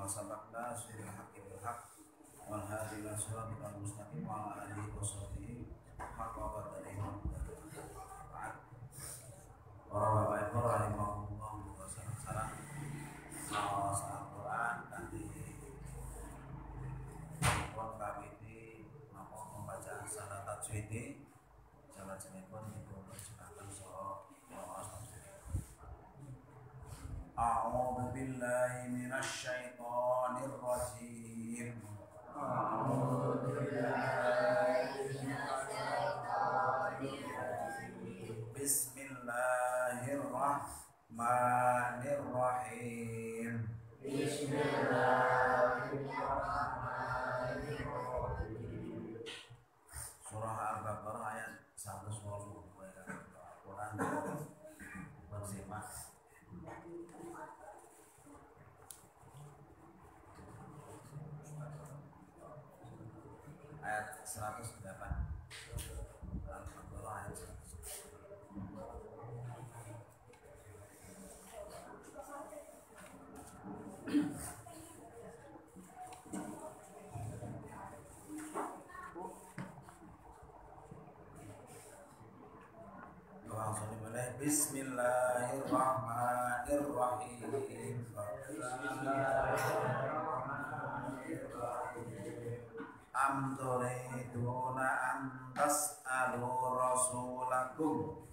ما سبقنا سير الحق بالحق والهادي إلى صراطك المستقيم وعلى آله وصحبه حق قدره ومقداره. Para bapak ibu rahimahumullah wa salam salam Quran nanti pun kami ini mau membaca salat tajwid salat jenipun ibu persilakan soal A'udzu billahi minasy syaithanir rajim. A'udzu billahi minasy syaithanir rajim. Bismillahirrahmanirrahim. Bismillahirrahmanirrahim. Surah Al-Baqarah ayat 110 Al-Quran bersimak. Ayat 108 Al-Baqarah ayat 100. Bismillahirrahmanirrahim. Am turiduna an tas'alu rasulakum.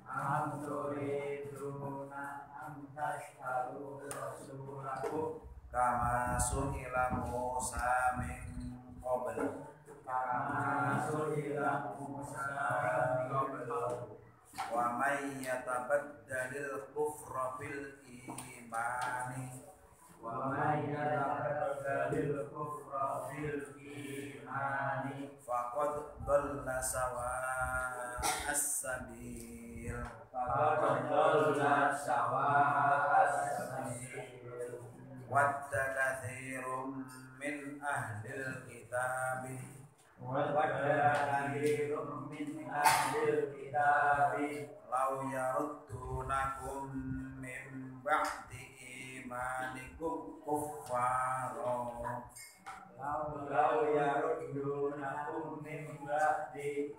Am turiduna an tas'alu rasulakum. Kama su'ila Musa min qabl. Kama su'ila Musa min qabl. Wa may yatabaddalil kufra fil imani wa may yatabaddalil kufra fil imani faqad dhalla sawa'as sabil wadda katsirum min ahlil kitabi law yaruddunakum min ba'di imanikum kuffara law yaruddunakum min ba'di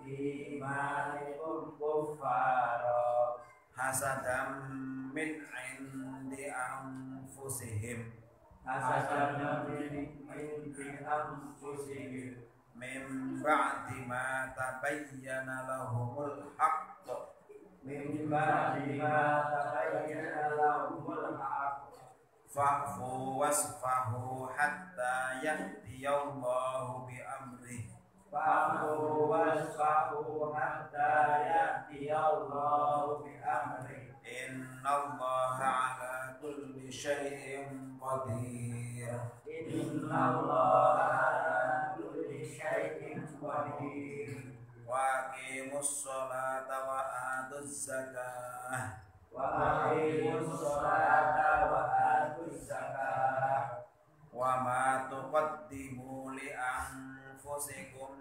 imanikum kuffara hasadam min 'indi anfusihim min ba'di ma tabayyana lahumul haqq fa'fu wasfahu hatta yahtiyallahu bi amrih innallaha ala kulli syai'in qadir. Wa aqimus sholata wa atuz zakah. Wa ma tuqaddimu li anfusikum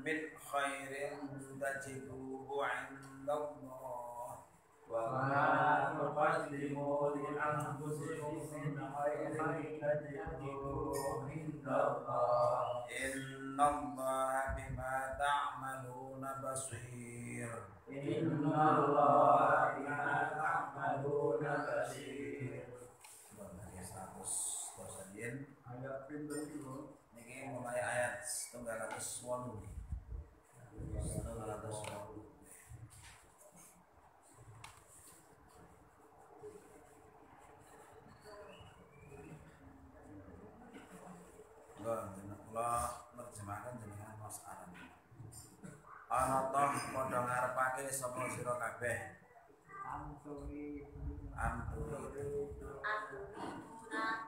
min khairin tajiduhu 'indallah. Wa ma tuqaddimu li anfusikum min khairin tajiduhu 'indallah. Innallaha bima ta'maluna basir. Innallaha bima ta'maluna basir. Ayat pinten iki? Niki mulai ayat 308. 308. Kula nerjemahkan jenengan Mas Aran. Ana toh padha ngarepake sapa sira kabeh. Anturi.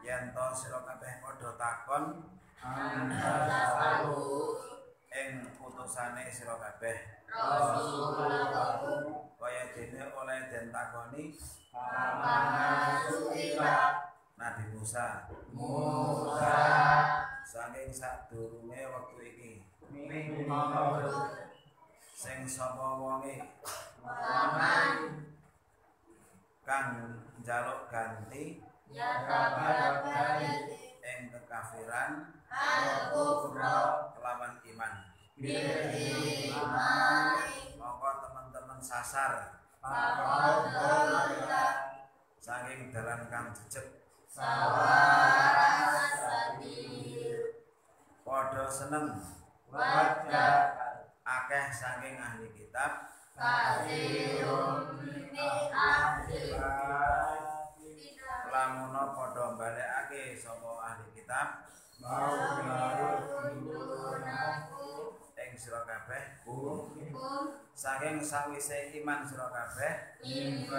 Yen to sira kabeh padha takon ing utusane sira kabeh. Kaya dene oleh den takoni Nabi Musa. Saking sadurunge wektu iki. Sing sapa wonge kang njaluk ganti ing kekafiran al-kufra kelawan iman bil-iman mongko teman-teman sasar faqad dhalla saking dalan kang jejeg sawa'a sabil padha seneng wadda akeh saking ahli kitab katsirun min ahli lamun padha balekake sapa ahli kitab ing sira kabeh saking sawise iman sira kabeh ing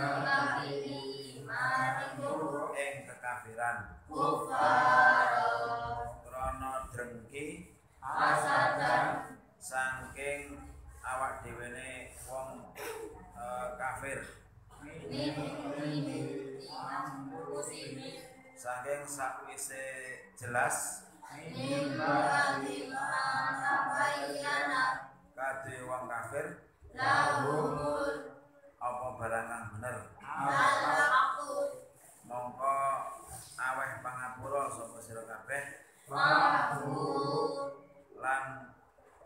kekafiran krana drengki saking awak dhewene wong kafir saking sakwise jelas kadhe wong kafir apa barang kang bener mongko aweh pangapura sapa sira kabeh lan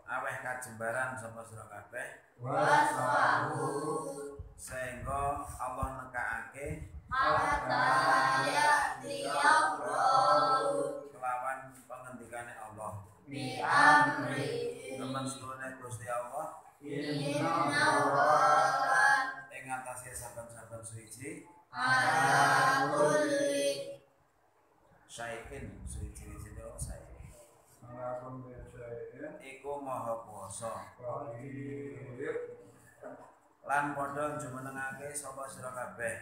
aweh kajembaran sapa sira kabeh sehingga Allah nekake kelawan pengendikane Allah teman sedulure Gusti Allah ing atase saben-saben suci syai'in suci-suci itu syai'in iku maha kuwasa lan padha jumenengake sapa sira kabeh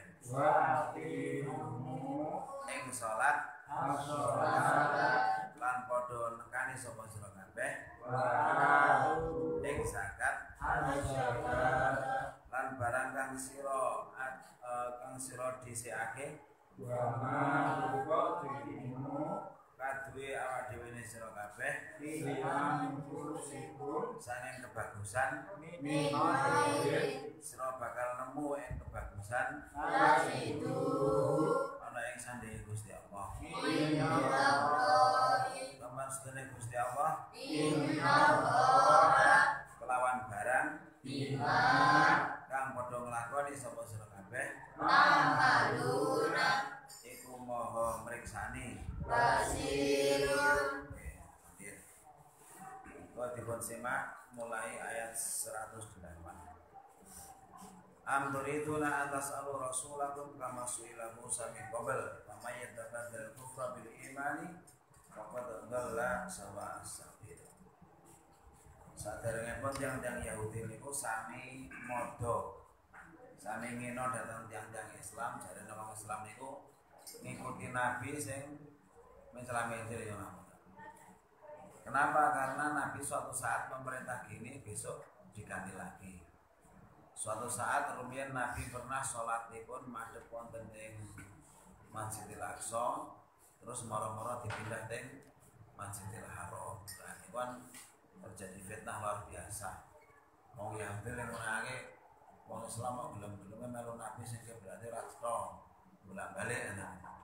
ing salat lan padha nekani sapa sira kabeh ing zakat lan barang kang sira dhisikake kaduwe awak dhewe ne sira kabeh saking kebagusan sira bakal nemu ing kebagusan ana ing sandinge Gusti Allah teman sedene Gusti Allah kelawan barang kang padha nglakoni sapa sira kabeh iku maha mriksani basirun. Kau dipun simak mulai ayat 108. Am turiduna atas alu rasulakum kama suila Musa min qabl wa may yatabaddal kufra bil imani faqad dhalla sawa as-sabil. Saderengipun tiyang-tiyang Yahudi niku sami modho. Sami ngino dhateng tiyang-tiyang Islam, jarene wong Islam niku ngikuti nabi sing mencela-mencela ya napa. Kenapa? Karena Nabi suatu saat memerintah gini, besok diganti lagi. Suatu saat rumiyin Nabi pernah sholatipun madhep wonten ing Masjidil Aqsa, terus mara-mara dipindah ing Masjidil Haram. Nah, ini kan terjadi fitnah luar biasa. Wong Yahudi yang menangi wong Islam kok gelem-geleme melu Nabi sing berarti ra cetha, bolak-balik ana.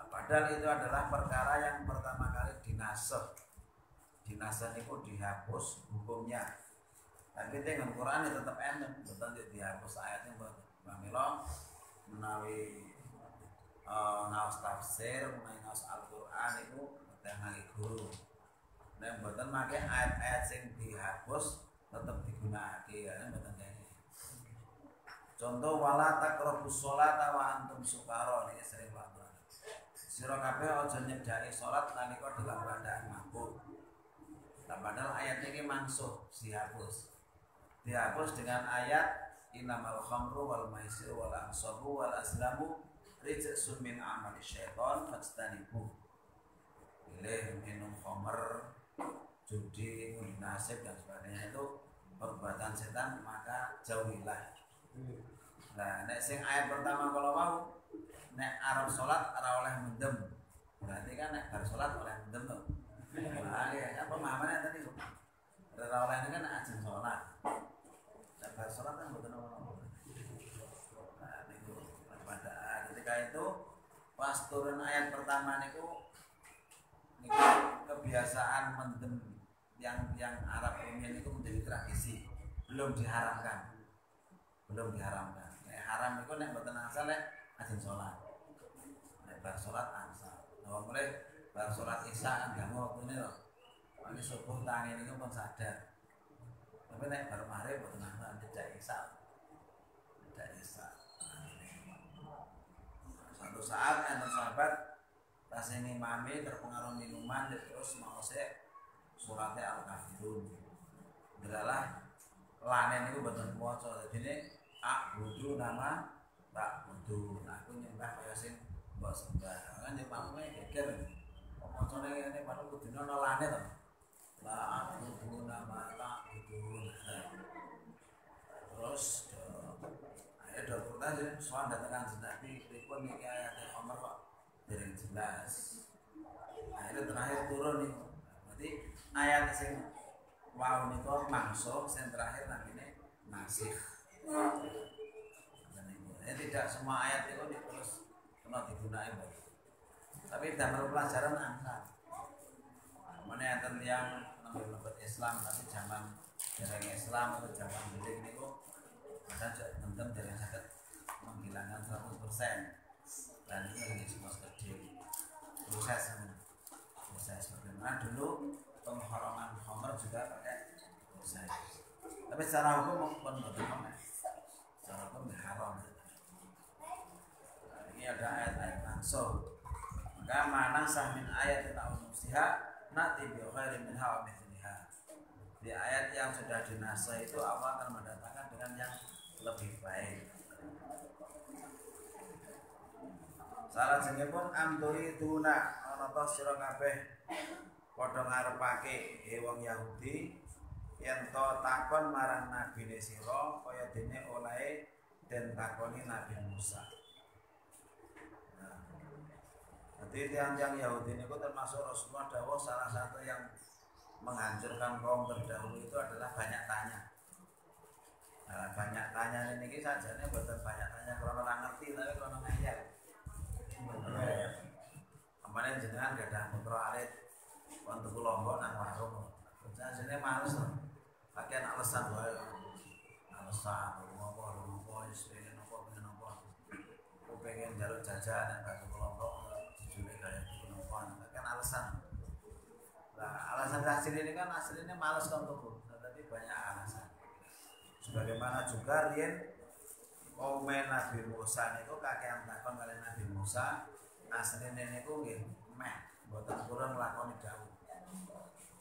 Padahal itu adalah perkara yang pertama kali dinasakh. Dinasakh itu dihapus hukumnya. Tapi dengan Quran itu tetap enten, betul dihapus ayatnya mboten. Pamela menawi ngaos tafsir, menawi ngaos Al-Qur'an itu mboten guru. Nek mboten make ayat-ayat sing dihapus tetap digunakake ya mboten kene. Contoh wala taqrabus sholata wa antum sukara niki sering sira kabeh aja nyedhaki salat nalika dalam keadaan mabuk. Padahal ayat ini mansuh dihapus. Dihapus dengan ayat innamal khamru wal maisir wal ansabu wal azlamu rijsun min amali syaitan fajtanibu. Pilih minum khamr, judi, nasib dan sebagainya itu perbuatan setan maka jauhilah. Nah, nek sing ayat pertama kalau mau nek arep salat ora oleh mendem. Berarti kan nek bar salat oleh mendem to. Nah, ya pemahamannya tadi kok. Ora oleh kan ajeng salat. Nek bar salat kan mboten ono. Nah, niku pada ketika itu pas turun ayat pertama niku kebiasaan mendem yang Arab umumnya itu menjadi tradisi, belum diharamkan. Nek haram itu nek mboten asal nek ajeng salat. Nek bar salat asal. Nah, mulai bar salat Isya kan gak ngono lho. Mari subuh tangi niku pun sadar. Tapi nek bar maghrib mboten asal tidak Isya. Suatu saat enten sahabat pas ngimami terpengaruh minuman terus mau suratnya Al-Kafirun. Adalah lanen itu betul maca. Dadine a'budu nama tak budu. Aku nyembah kaya sing mbok sembah. Kan nyembahme geger. Macane ngene padha kudune ana lane to. La a'budu nama tak budu. Terus ada pertanyaan soal datangkan Nabi pripun niki ayat Umar kok dereng jelas. Akhirnya terakhir turun nih. Berarti ayat sing wow niku mangsuk sing terakhir namine nasikh. Tidak semua ayat itu terus kena digunakan. Tapi dalam pelajaran angka. Mana yang lebet Islam tapi zaman dereng Islam atau zaman bilik niku saja tentu dari sakit menghilangkan 100%. Dan ini lagi semua kecil proses bagaimana dulu pengharaman khamr juga pakai proses. Tapi secara hukum pun bagaimana? Secara hukum haram. Ini ada ayat-ayat langsung. Maka mana sahmin ayat ta'un musiha nati bi khairin minha wa mithliha. Di ayat yang sudah dinasah itu Allah akan mendatangkan dengan yang lebih baik. Salah jenenge pun amturi tuna ana ta sira kabeh padha ngarepake wong Yahudi yen to takon marang nabine sira kaya dene olehe den takoni Nabi Musa. Jadi tiang-tiang Yahudi ini termasuk Rasulullah dawuh salah satu yang menghancurkan kaum terdahulu itu adalah banyak tanya. Nah, banyak tanya ini saja nih bukan banyak tanya kalau orang ngerti tapi kalau ngeyel. Kemarin jenengan gak ada putra alit untuk lombok nang warung. Jadi males loh. Pakai alasan wae. Alasan ngopo pengen apa. Aku pengen jalur jajan yang gak lombok. Kan alasan. Nah, alasan asli ini kan aslinya malas kan tuh, tapi banyak alasan. Sebagaimana juga riyen kaum Nabi Musa itu kakek takon kali Nabi Musa, aslinya niku nggih meh, mboten kurang lakoni dawuh.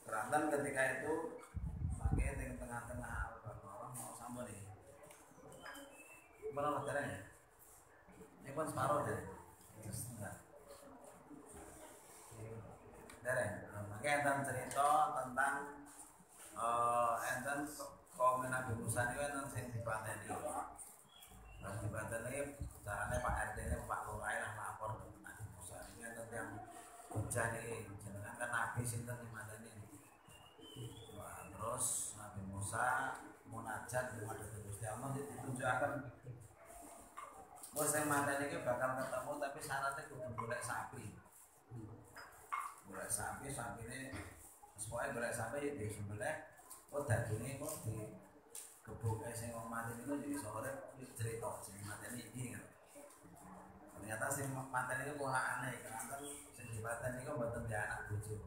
Keranten ketika itu pakai di tengah-tengah Al-Baqarah mau sambung nih. Mana materinya? Ini pun separuh deh. Makanya enten cerita tentang enten kaum Nabi Musa ini enten sing dipateni. Nah dipateni caranya Pak RT ini Pak Lurah lah lapor ke Nabi Musa. Ini enten yang hujan ini jenengan kan Nabi sinten dipateni. Wah terus Nabi Musa munajat di madhep Gusti Allah ditunjukkan. Wes sing mateni iki bakal ketemu tapi syaratnya kudu golek sapi. Golek sapi ini semuanya golek sapi di sembelih kok dagingnya kok di gebuk sing wong mati niku jadi sore cerita sing mateni iki kan. Ternyata sing mateni iku ora aneh karena sing dipateni iku mboten di anak bojo.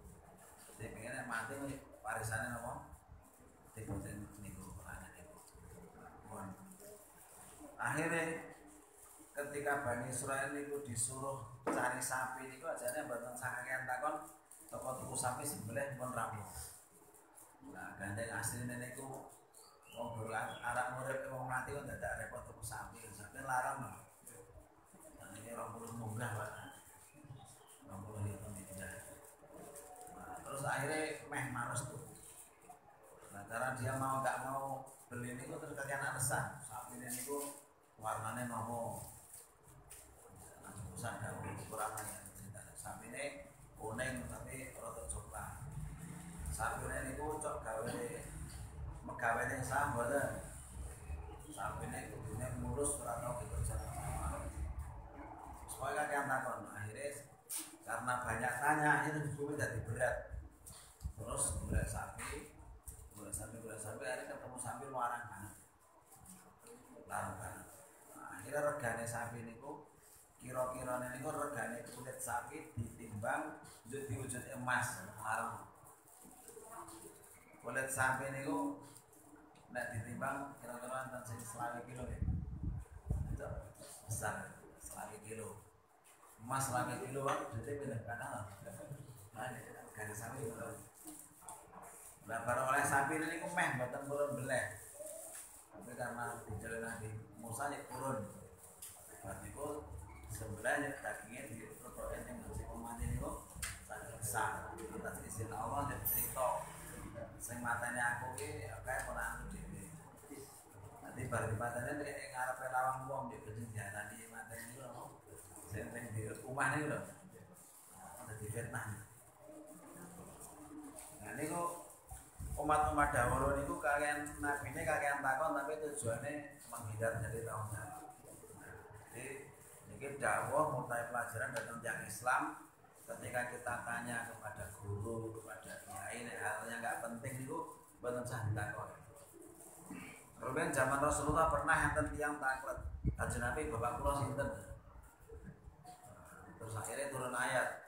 Jadi pengen mati warisane napa? Diboten niku anak niku. Akhirnya ketika Bani Israil niku disuruh cari sapi niku ajane mboten sakakean takon toko tuku sapi sembelih pun rampung. Nah, gandeng asline niku wong dolan arek urip wong mati kok dadak repot tuku sapi. Sapi larang lho. Nah, ini 20 munggah, Pak. 20 itu tidak. Nah, terus akhirnya meh males tuh. Nah, karena dia mau enggak mau beli niku terus kakean alasan. Sapi niku warnane nopo? Ada ukurannya sapi ini kuning tapi rada coklat. Sapi ini cocok gawe megawe ning saham boten. Sapi ini kudune mulus ora tau dikerja. Supaya kakean takon akhirnya karena banyak tanya itu hukumnya jadi berat. Terus golek sapi akhirnya ketemu sapi larang banget. Nah, akhirnya regane sapi niku kira-kira niku regane kulit sapi ditimbang diwujud emas larang. Kulit sapi niku nek ditimbang kira-kira enten sing 20 kilo ya. Itu besar 20 kilo. Emas 20 kilo jadi pindah kanan. Nah, regane sapi itu. Lah barang oleh sapi ini meh mboten purun beleh. Tapi karena dijalan Nabi Musa ya purun. Berarti itu sebenarnya dagingnya diprotoin yang masih pemati ini kok sangat besar. Atas izin Allah dan cerita sing matanya aku ini kayak orang aku dewe. Nanti baru matanya kayak ngarepe lawang wong di bejeng diarani matanya itu loh. Sing di rumah ini loh. Jadi fitnah. Nah ini kok umat-umat dahulu itu kalian nabi ini kalian takon tapi tujuannya menghindar dari tahun jawab. Jadi ini dakwah mulai pelajaran tentang yang Islam. Ketika kita tanya kepada guru, kepada kiai, hal yang nggak penting itu benar sah ditakon. Kemudian zaman Rasulullah pernah enten tiang taklet, kajian Nabi bapak kula sinten. Terus akhirnya turun ayat.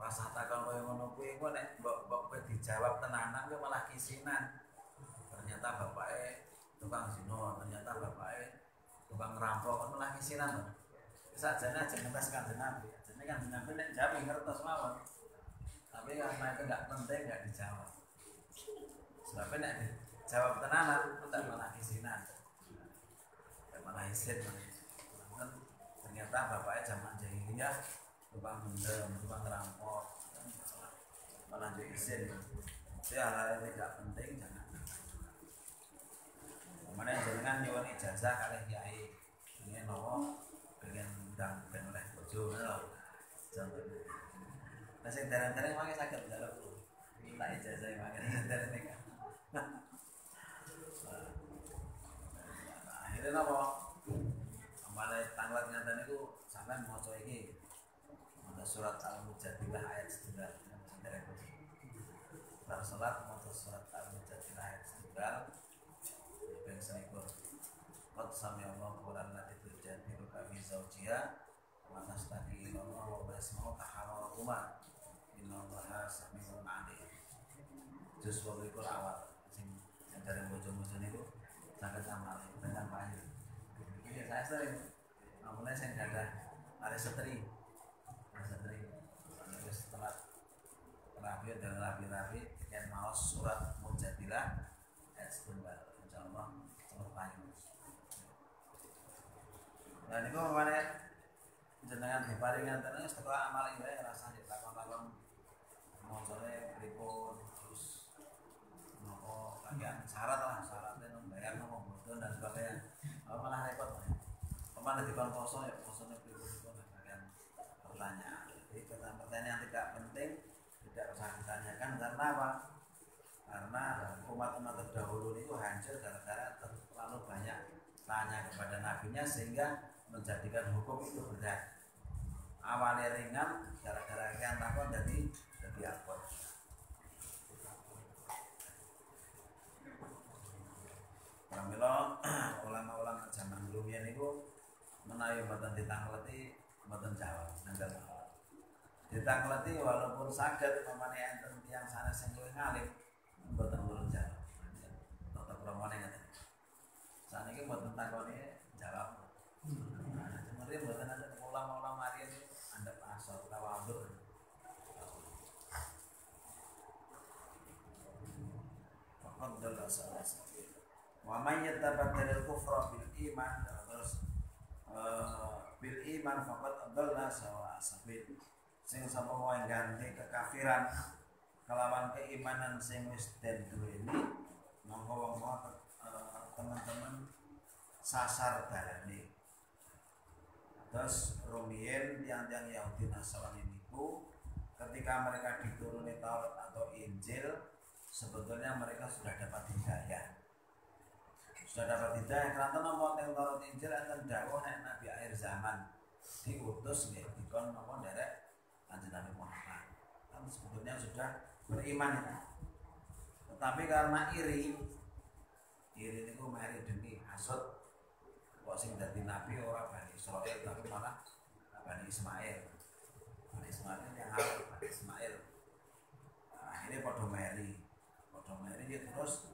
Pas takon koyo ngono kuwi engko nek mbok dijawab tenanan kok malah kisinan. Ternyata bapake tukang zina, ternyata bapake tukang ngerampok kok malah kisinan. Sajane aja ngetes Kanjeng Nabi. Ajane Kanjeng Nabi nek jawab ngertos mawon. Tapi karena itu enggak penting enggak dijawab. Sebab nek dijawab tenanan tetep malah kisinan. Malah isin. Ternyata bapake zaman jahiliyah tukang mendem, tukang ngerampok, malah diizin. Itu hal-hal yang tidak penting jangan. Kemudian jangan nyuwun ijazah kalih kiai. Ini nopo pengen undang ben oleh bojo lho. Jangan. Nah sing dereng-dereng mangke saged njaluk minta ijazah mangke dereng nek. Akhirnya nopo? Amale tanglet ngaten niku sampean maca iki. Surat Al-Mujadilah ayat 9. Bar salat maca surat Al-Mujadilah ayat 9. Ben senikur. Qad sami Allah quran lati tujadilu fi zawjiha wa tastaqi Allah wa basma'u tahawuma. Innallaha sami'un 'alim. Juz 20 awal sing dari bojo-bojo niku saged amal dengan baik. Iki saya sering mulai sing gadah are setri. Setelah rapi dan rapi yang mau surat Mujadilah ayat 9 insyaallah terpanjang. Dan itu mana jenengan diparingan terus setelah amal ini rasa ditakon-takon mocone pripun terus nopo kagian syaratnya membayar nopo boten dan sebagainya. Malah repot. Kemana dikon poso ya posone pripun kagian pertanyaan. Jadi pertanyaan yang tidak penting tidak usah ditanyakan karena apa? Karena umat-umat terdahulu itu hancur gara-gara terlalu banyak tanya kepada nabinya sehingga menjadikan hukum itu berat. Awalnya ringan gara-gara yang takut jadi akut. Pramila ulama-ulama zaman dulu itu menawi mboten ditangleti mboten jawab nanggal. Ditangleti walaupun saged pamane enten tiyang sanes sing luwih ngalim mboten purun jawab. Tetep ramane ngaten. Saniki mboten takone jawab. Nah, sebenarnya mboten ada ulama-ulama riyen andhep asor tawadhu. Faqad dalla salah. Wa may yatabadal kufra bil iman terus bil iman faqad dalla sawa sabil. Sing sapa wae ganti kekafiran kelawan keimanan sing wis den duweni monggo wong teman-teman sasar dalane. Terus rumiyin tiang-tiang Yahudi Nasrani niku ketika mereka dituruni Taurat atau Injil sebetulnya mereka sudah dapat hidayah. Sudah dapat hidayah karena napa teng Taurat Injil enten dawuh nek nabi akhir zaman diutus nggih dikon napa nderek Kanjeng Nabi Muhammad. Kan sebetulnya sudah beriman itu. Tetapi karena iri itu mari demi hasud. Kok sing dadi nabi ora Bani Israil tapi malah Bani Ismail. Bani Ismail yang harus Bani Ismail. Nah, akhirnya padha meri dia terus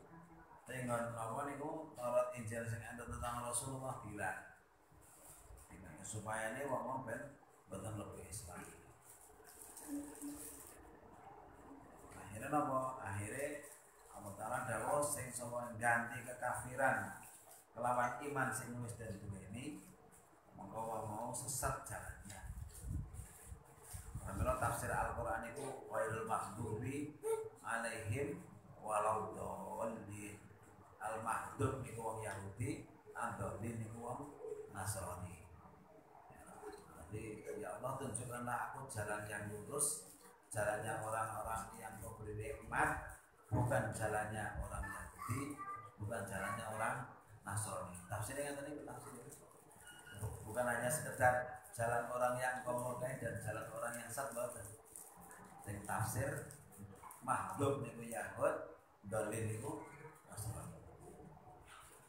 dengan apa niku Taurat Injil sing enten tentang Rasulullah bilang supaya ini wong ben boten lebih Islam. Akhirnya napa? Akhirnya Allah Ta'ala dawuh sing sapa ganti kekafiran kelawan iman sing wis den duweni mongko mau sesat jalannya. Karena tafsir Al-Qur'an itu ghairul maghdubi alaihim waladdallin. Al-maghdub niku wong Yahudi, ad-dallin niku wong Nasrani. Jadi ya Allah tunjukkanlah aku jalan yang lurus, jalannya orang-orang yang memberi nikmat, bukan jalannya orang Yahudi, bukan jalannya orang Nasrani. Tafsirnya tadi bukan hanya sekedar jalan orang yang komodai dan jalan orang yang sesat. Sing tafsir maghdub niku Yahud, dalil niku Nasrani.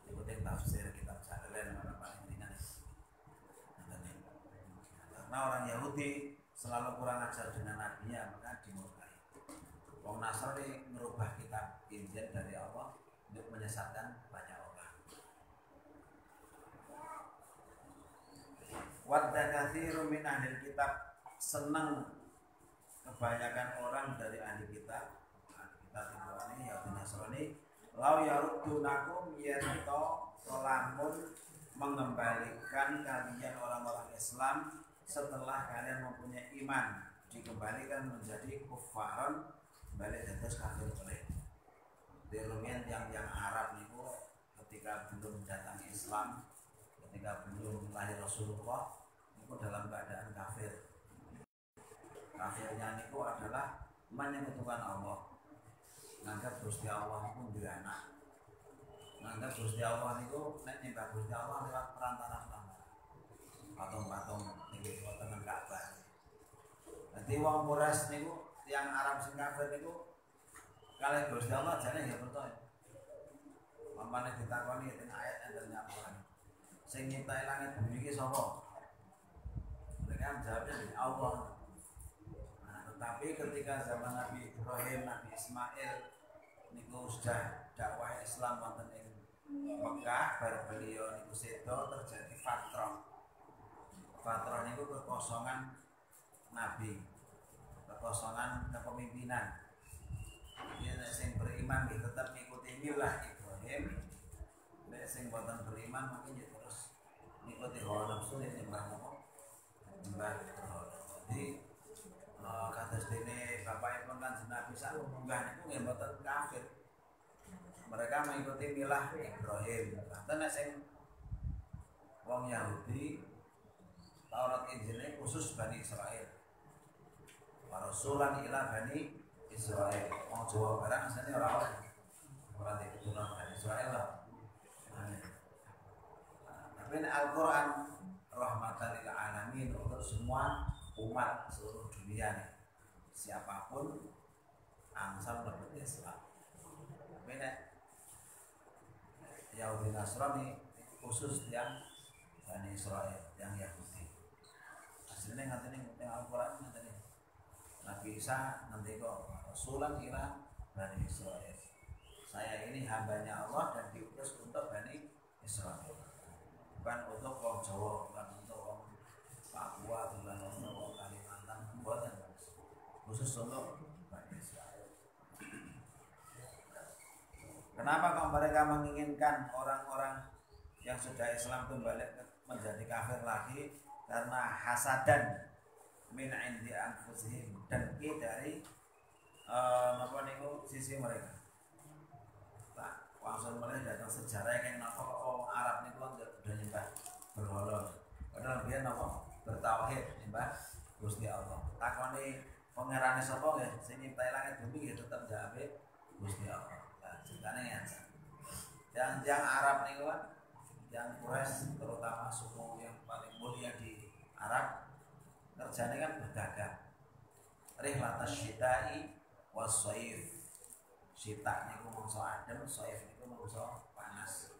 Iku tafsir kitab Jalalain orang paling ringan. Karena orang Yahudi selalu kurang ajar dengan nabinya maka dimurkai. Wong Nasrani merubah kitab Injil dari Allah untuk menyesatkan banyak orang. Wadda katsiru min ahli kitab, senang kebanyakan orang dari ahli kitab. Ahli kitab ini Yahudi Nasrani lau yaruddunakum yarito lamun mengembalikan kalian orang-orang Islam setelah kalian mempunyai iman, dikembalikan menjadi kufaran, balik terus kafir boleh. Dirumian yang Arab itu ketika belum datang Islam, ketika belum lahir Rasulullah, itu dalam keadaan kafir. Kafirnya itu adalah menyekutukan Allah, menganggap Gusti Allah itu dia anak, menganggap Gusti Allah itu nyembah Gusti Allah lewat perantara patung-patung niku wonten Ka'bah. Dadi wong Quraisy niku yang Arab sing kafir niku kalih Gusti Allah jane ya percaya. Mamane ditakoni ing ayat enten nyapuran. Sing nyiptai langit bumi iki sapa? Mereka jawabnya Allah. Nah, tetapi ketika zaman Nabi Ibrahim, Nabi Ismail niku sudah dakwah Islam wonten ing Mekah, bar beliau niku sedo terjadi fatrah. Fatrah niku kekosongan nabi, kekosongan kepemimpinan. Jadi sing beriman tetap mengikuti milah Ibrahim, nek sing boten beriman mungkin ya terus mengikuti hawa nafsu nek nyembah napa? Nyembah berhala. Jadi kados dene bapakipun Kanjeng Nabi sak munggah niku nggih boten kafir. Mereka mengikuti milah Ibrahim. Bahkan nek sing wong Yahudi Taurat Injilnya khusus Bani Israel. Rasulan ila Bani Israel. Mau Jawa Barat misalnya orang keturunan Bani Israel lah. Tapi Al-Quran rahmatan lil alamin untuk semua umat seluruh dunia nih. Siapapun angsal berbuat Islam. Tapi Yahudi Nasrani khusus yang Bani Israel, yang Yahudi. Ini ngateni Al-Quran ngateni Nabi Isa nanti kok Rasulan ila Bani Israel. Saya ini hambanya Allah dan diutus untuk Bani Israel, bukan untuk orang Jawa, bukan untuk orang Papua, bukan untuk orang Kalimantan, bukan khusus untuk Bani Israel. Kenapa kok mereka menginginkan orang-orang yang sudah Islam itu balik menjadi kafir lagi? Karena hasadan min indi anfusihim, dengki dari napa niku sisi mereka. Tak langsung mulai datang sejarah yang napa kok Arab niku udah nyembah berhala. Padahal dia napa bertauhid nyembah Gusti Allah. Takoni pangerane sapa nggih sing nyiptai langit bumi nggih tetep jawabe Gusti Allah. Nah, ceritane ya. Yang Arab niku kan yang Quraisy terutama suku yang paling mulia di Arab kerjanya kan berdagang. rihlatas syita'i was-shaif. Syita niku mangsa adem, shaif niku mangsa panas.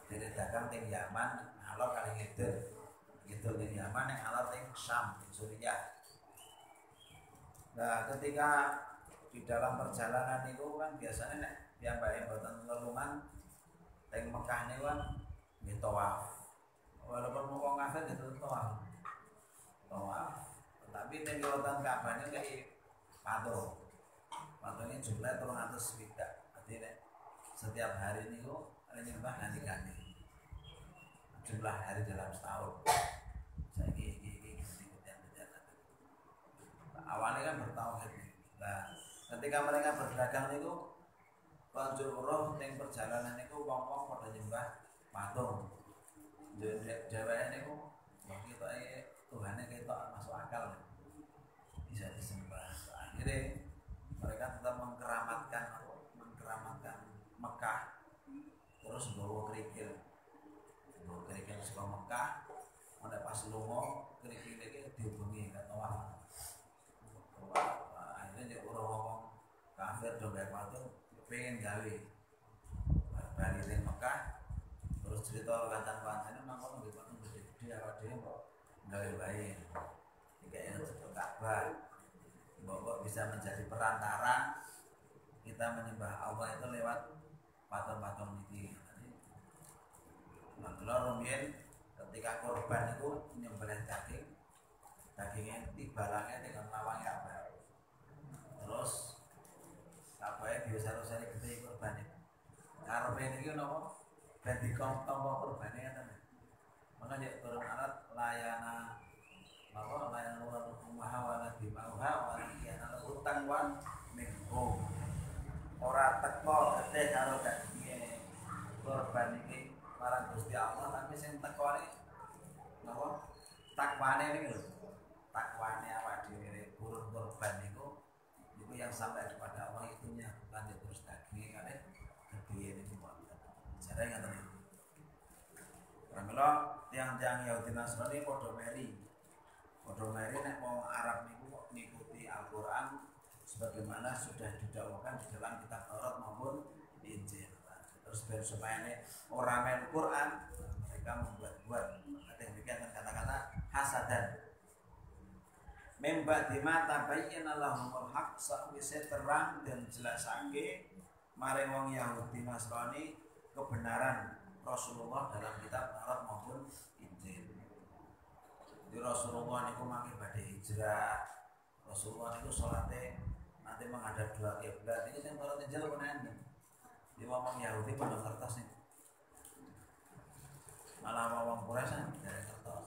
Dene dagang teng Yaman, alor kali ngidul teng Yaman, ning alor teng Syam, Suriah. Nah, ketika di dalam perjalanan itu kan biasanya nek piyambake mboten lelungan teng Mekah niku kan nggih tawaf. Walaupun wong kafir gitu tawaf. Tapi teng wonten Ka'bah niku kaya patung. Patungnya jumlah 300 swidak. Berarti nek setiap hari niku nyembah ganti-ganti. Jumlah hari dalam setahun. Saiki iki awalnya kan bertauhid. Nah, ketika mereka berdagang niku konjur roh ning perjalanan niku wong-wong padha nyembah patung. Dheweke niku ketoke Tuhane ketok masuk akal. Bisa disembah. Akhirnya mereka tetap mengkeramatkan Mekah. Terus bawa kerikil saka Mekah. Ana pas lunga kerikil iki dihubungi karo tawaf. Akhirnya orang kafir do gawe patung pengen gawe bali ning Mekah. Terus cerita kancan-kancane mangkon nggih patung gede-gede awak dhewe kok gawe wae. Iki yang disebut Ka'bah. Bahwa bisa menjadi perantara kita menyembah Allah itu lewat patung-patung ini. Nah, kalau rumiyin ketika korban itu menyembelih dagingnya dibalangnya dengan lawang Ka'bah. Terus Ka'bahnya biasa gede korban itu. Karepe niki napa? Ben ditompo korbane ngoten. Makanya turun alat layana umaha wa nabimauha wa yana utang wan minhum. Ora teko gede karo daginge korban iki marang Gusti Allah, tapi sing tekone napa? Takwane niki lho. Takwane awak dhewe burun korban niku yang sampai kepada Allah itunya, bukan terus dagingnya kali gede niku mboten. Jare ngoten niku. Pramila tiang-tiang Yahudi Nasrani padha meri nek wong Arab niku kok ngikuti Al-Qur'an sebagaimana sudah didakwakan di dalam kitab Taurat maupun di Injil. Terus biar supaya orang main Quran mereka membuat-buat. Ada yang bikin kata-kata hasadan. Memba di mata bayyana lahumul haq sakwise terang dan jelasake maring wong Yahudi Nasrani kebenaran Rasulullah dalam kitab Taurat maupun Injil. Jadi Rasulullah niku mangke badhe hijrah. Rasulullah niku salate nanti menghadap dua kiblat. Ini sing Taurat Injil penan. Di wong Yahudi pada kertas nih. Malah wong Quraisy dari kertas.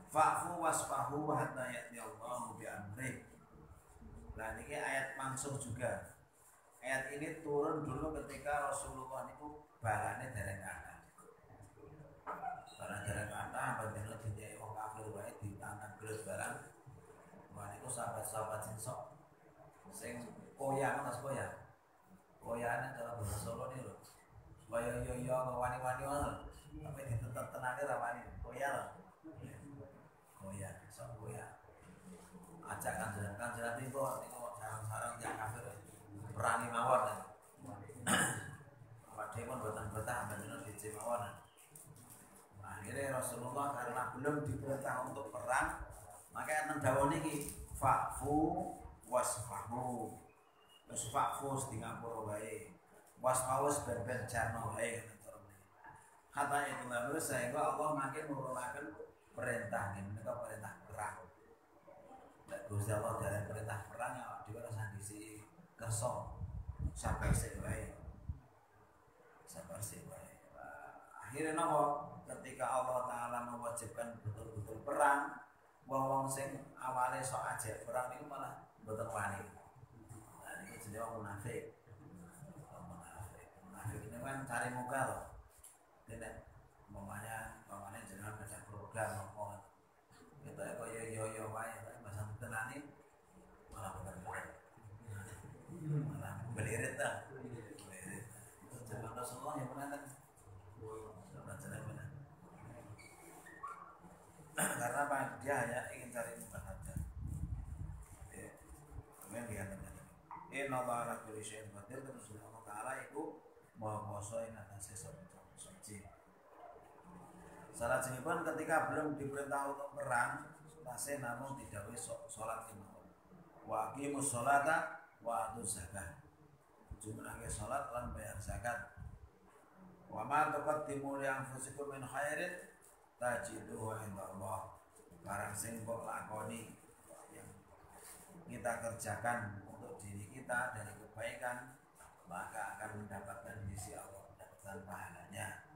Fa'fu wasfahu hatta ya'ti Allahu bi amri. Nah ini ayat mansuh juga. Ayat ini turun dulu ketika Rasulullah niku balane dereng kathah. Barang dereng kathah bandene didhek wong kafir wae ditangkap gelut barang. Wah niku sahabat-sahabat sing koyang mas koyang. Koyane cara bahasa Solo nih lho. Kaya yo wani-wani ngono. Tapi ditetep tenane ra wani. Koyang. Koyang, sok koyang. Ajak kanjeng niku sarang-sarang yang kafir perangi mawon. Padhe pun boten betah bener dicek mawon. Akhirnya Rasulullah karena belum diperintah untuk perang, maka nang dawuh niki fa'fu wasfahu. Wis fa'fu singapura wae. Wasfahu ben jarno wae. Kata itu lalu sehingga Allah makin nurunaken perintah ini perintah perang. Nek Gusti Allah dari perintah perang ya dhewe rasa disi kersa sampai sik wae. Sampai sik wae. Akhirnya nopo ketika Allah Ta'ala mewajibkan betul-betul perang, wong-wong sing awale sok ajek perang niku malah mboten wani. Nah niku jenenge wong munafik. Munafik ini kan cari muka loh. Dene mamanya jenengan baca program apa. Kita kaya yo wae bahasa tenani malah bener-bener. Malah belirit ta. Itu zaman Rasulullah yang menakan. Karena apa? Dia hanya ingin cari muka saja. Inna Allah ala kulli syai'in qadir. Terus Allah Ta'ala iku maha kuwasa ing atase saben-saben suci. Salajengipun ketika belum diperintah untuk perang, tasih namung didhawuhi salat kemawon. Wa aqimus sholata wa atuz zakah. Jumlahke salat lan bayar zakat. Wa ma tuqaddimu li anfusikum min khairin tajiduhu indallah. Barang sing mbok lakoni yang kita kerjakan untuk diri kita dari kebaikan, maka akan mendapatkan di sisi Allah, mendapatkan pahalanya.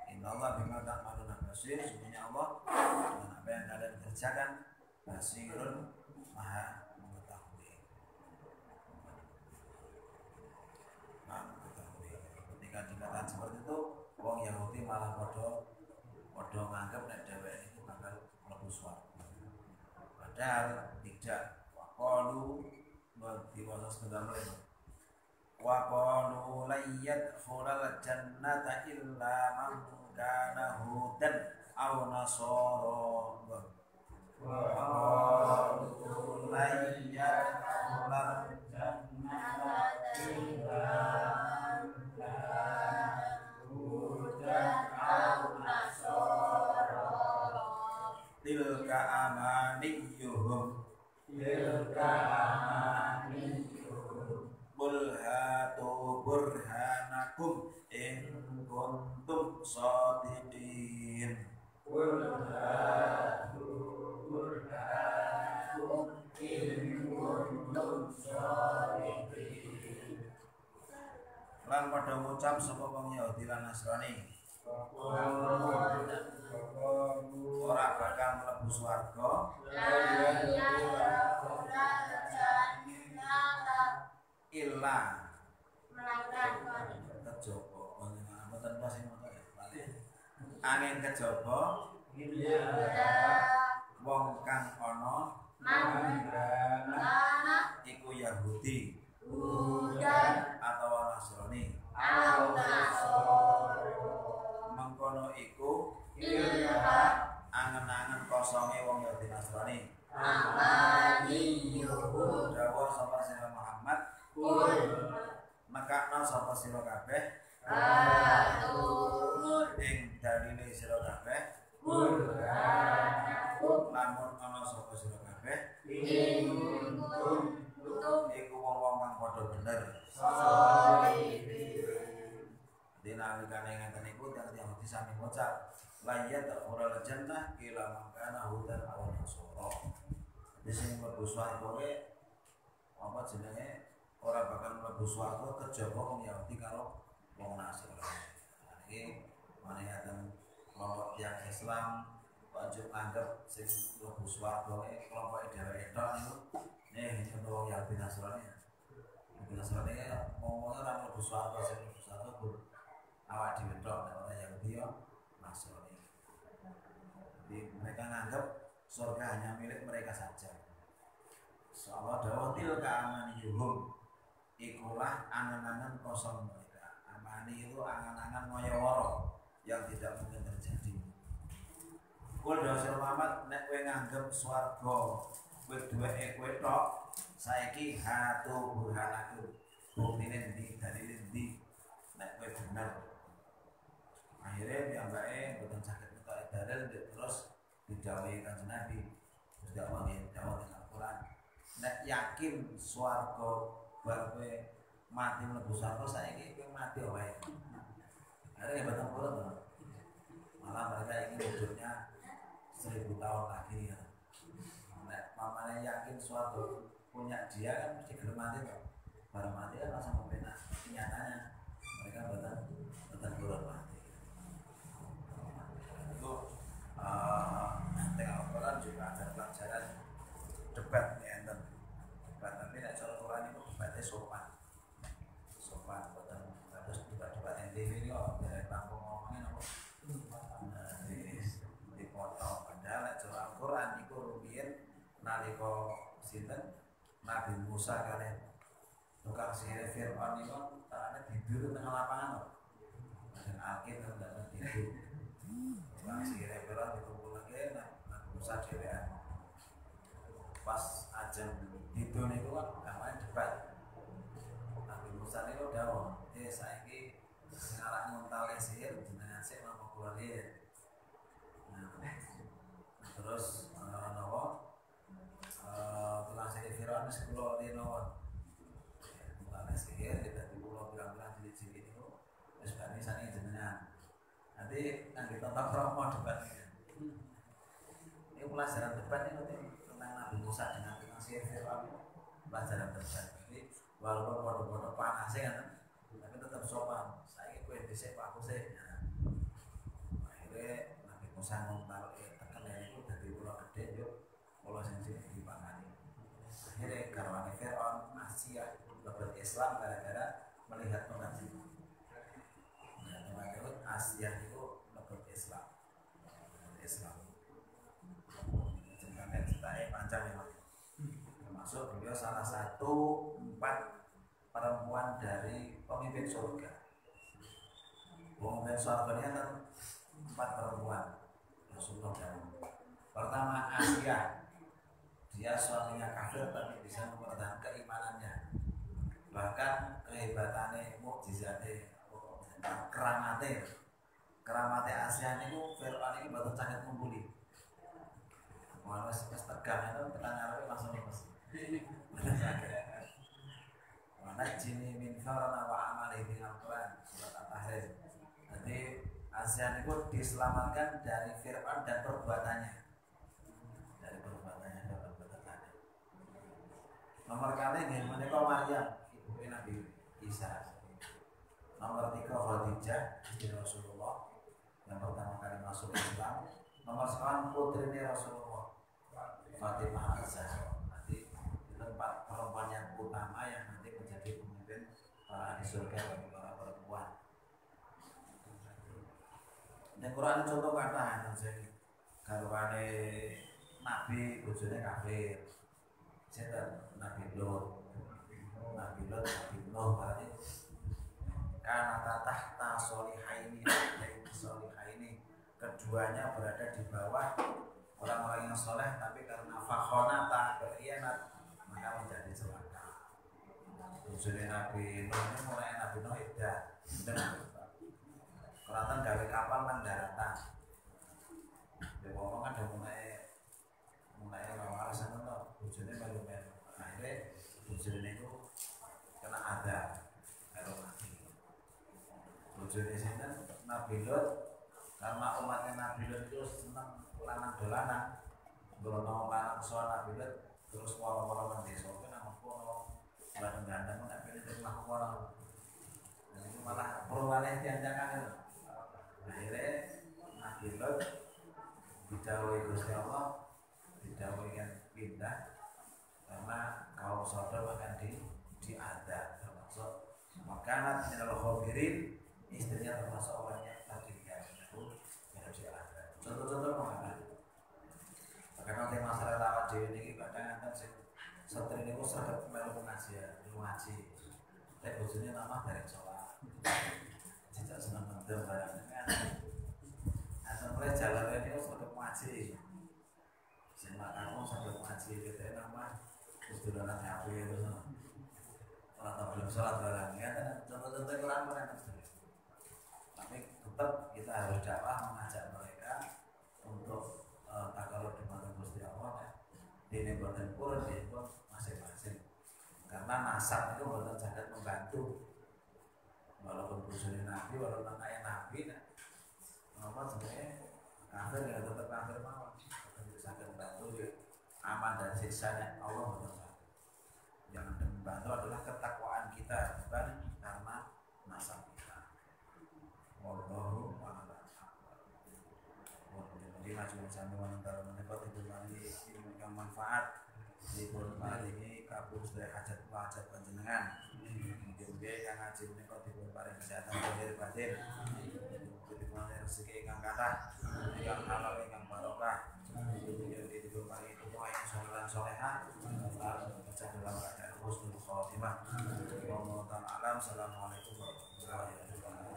Innallaha bima ta'maluna basir. Sesungguhnya Allah dengan apa yang kalian kerjakan basirun, maha mengetahui. Ketika dikatakan seperti itu, wong Yahudi malah podo nganggep nek dheweke itu bakal mlebu swarga. Padahal tidak. Waqalu diwasa setengah mereka. Waqalu la yadkhulal jannata illa man kana hudan aw nasara. Waqalu la yadkhulal jannata illa man kana hudan aw nasara. Tilka amaniyuhum. Qul hatu burhanakum in kuntum shadiqin. Qul hatu burhanakum in kuntum shadiqin. Lan padha ngucap sapa wong Yahudi lan Nasrani, ora bakal mlebu swarga illa kejaba mboten pas sing ngono ya. Angin kejaba wong kang ana iku Yahudi atau Nasrani. Mengkono iku angen-angen kosonge wong Yahudi Nasrani. Dawuh sapa sira Muhammad, nekakno sapa sira kabeh ing dalile sira kabeh, lamun ana sapa sira kabeh iku wong-wong kang padha bener. Dinalikane ngaten iku tiyang sami ngucap layat ora jannah ila mangkana hudan aw nasara. Sing mlebu swarga apa jenenge ora bakal mlebu swarga kejaba wong Yahudi karo wong Nasrani. Iki manehatan kelompok yang Islam wajib anggap sing mlebu swarga kelompok dheweke tok niku nih wong Yahudi Nasrani. Yahudi Nasrani ngomongnya ora mlebu swarga, sing mlebu swarga awak dhewe tok nek Yahudi yo Nasrani. Jadi mereka nganggap surga hanya milik mereka saja. Soalnya dawuh tilka amaniyuhum, ikulah angan-angan kosong mereka. Amani itu angan-angan ngoyo-woro yang tidak mungkin terjadi. Kul dawuh Sir Muhammad, nek kowe nganggep swarga kowe duweke kowe tok, saiki hatu burhanaku. Buktine ndi, dalile ndi nek kowe bener. Akhirnya piyambake boten saged metok dalil terus didhawuhi Kanjeng Nabi. Terus dawuhi Al-Qur'an. Nek yakin swarga bar kowe mati mlebu swarga saiki kowe mati wae. Ada batang purut to. Malah mereka ingin hidupnya 1000 tahun lagi ya. Nek pamane yakin swarga punya dia kan mesti gelem mati to. Bar mati kan langsung kepenak. Nyatanya mereka batang purut mati. Tengah Al-Quran juga ada pelajaran debat nih enten. Debat tapi nek cara Quran itu debatnya sopan, bukan harus debat NTV ini kok dari kampung ngomongin apa? Dipotong. Padahal nek cara Al-Quran itu rumiyin nalika sinten Nabi Musa kalian tukang sihir Fir'aun itu caranya tidur tengah lapangan kok. Dan Alkit tidak tidur. Tukang sihir Fir'aun dikumpul lagi Nabi Musa dewean. Pas ajan itu nih kan namanya debat Jadi nanti tentang promo debat ini pelajaran debat ini tentang Nabi Musa dengan tukang sihir Fir'aun, pelajaran debat. Jadi walaupun bodoh-bodoh panasnya kan, tapi tetap sopan. Saya kue disek aku sih. Akhirnya Nabi Musa ngontar tekan itu dari pulau gede yuk pulau sendiri dipangani. Akhirnya karwane Fir'aun Asia lebet Islam gara-gara melihat pengajian. Asia itu lebet Islam. Ceritanya panjang memang. Termasuk beliau salah satu 4 perempuan dari pemimpin surga. Pemimpin surga ini kan 4 perempuan Rasulullah dahulu. Pertama Asia, dia suaminya kafir tapi bisa mempertahankan keimanannya. Bahkan kehebatannya, mukjizatnya, keramatnya Asia ini Fir'aun ini baru sangat membuli. Mau wes tegang itu pertanyaan langsung lepas. Mana jini min farana wa amali dengan Quran surat At-Tahrim. Jadi Asia itu diselamatkan dari Fir'aun dan perbuatannya. Nomor kali ini menikah Maryam ibu Nabi Isa. Nomor 3 Khadijah istri Rasulullah yang pertama kali masuk Islam. Nomor 9 putri Rasulullah Fatimah Az-Zahra. Nanti itu 4 perempuan yang utama yang nanti menjadi pemimpin para ahli surga bagi para perempuan. Dan Quran contoh kata jadi garwane Nabi bojone kafir. Sinten Nabi Lot, Nabi Nuh berarti karena tahta solihaini, keduanya berada di bawah orang-orang yang soleh, tapi karena fakhonata berkhianat maka menjadi celaka. Bojone Nabi Nuh ini mulai Nabi Nuh iddah, kelihatan dari kapal nang daratan. Dia ngomong kan udah mulai alasan itu, bojone melu-melu. Akhirnya bojone itu kena adab, kalau mati. Bojone sinten Nabi Lot, karena umatnya Nabi Lot itu senang lanang-dolanan, berono lanang soal Nabi Lot, terus wala-wala nang desa itu nang kono gandeng-gandeng nek pengen rumah kono. Dan itu malah perwaleh dianjakan itu. Akhirnya Nabi Lot didhawuhi Gusti Allah, didhawuhi kan pindah karena kaum Sodom akan diadab, termasuk makanan minal khabirin, istrinya termasuk orang yang tadi yang diadab. Contoh-contoh makanan. Karena nanti masalah lawat dewi ini kadang-kadang setri ini sergap melu pengajian, ngaji. Tapi bojone nama dari sholat. Tidak senang mendem barangnya. Asal mulai jalan ini sergap ngaji. Sehingga kamu sergap ngaji kita nama kebetulan HP itu. Kalau belum sholat barangnya, contoh-contoh kurang mana. Tapi tetap kita harus dakwah mengajak mereka untuk takaruf di mata Gusti Allah. Ini buatan Quran, ini pun masing-masing. Karena nasab itu buatan sangat membantu. Walaupun bujuni Nabi, walaupun anaknya Nabi, apa sebenarnya kafir ya tetap kafir mawon. Sangat membantu aman dari siksanya Allah betul. Yang membantu adalah ketakwaan kita, bukan karena nasab kita. Wallahu a'lam. Jadi macam sampai menentar menepat itu lagi ilmu yang manfaat. Di bulan ini kabur sudah hajat panjenengan. Mungkin dia yang ngaji menepat di bulan kesehatan lahir batin. Jadi mulai rezeki yang kata, yang halal yang barokah. Jadi di bulan itu doa yang soleh soleha. Baca dalam keadaan husnul khotimah. Wallahu ta'ala alam. Assalamualaikum warahmatullahi wabarakatuh.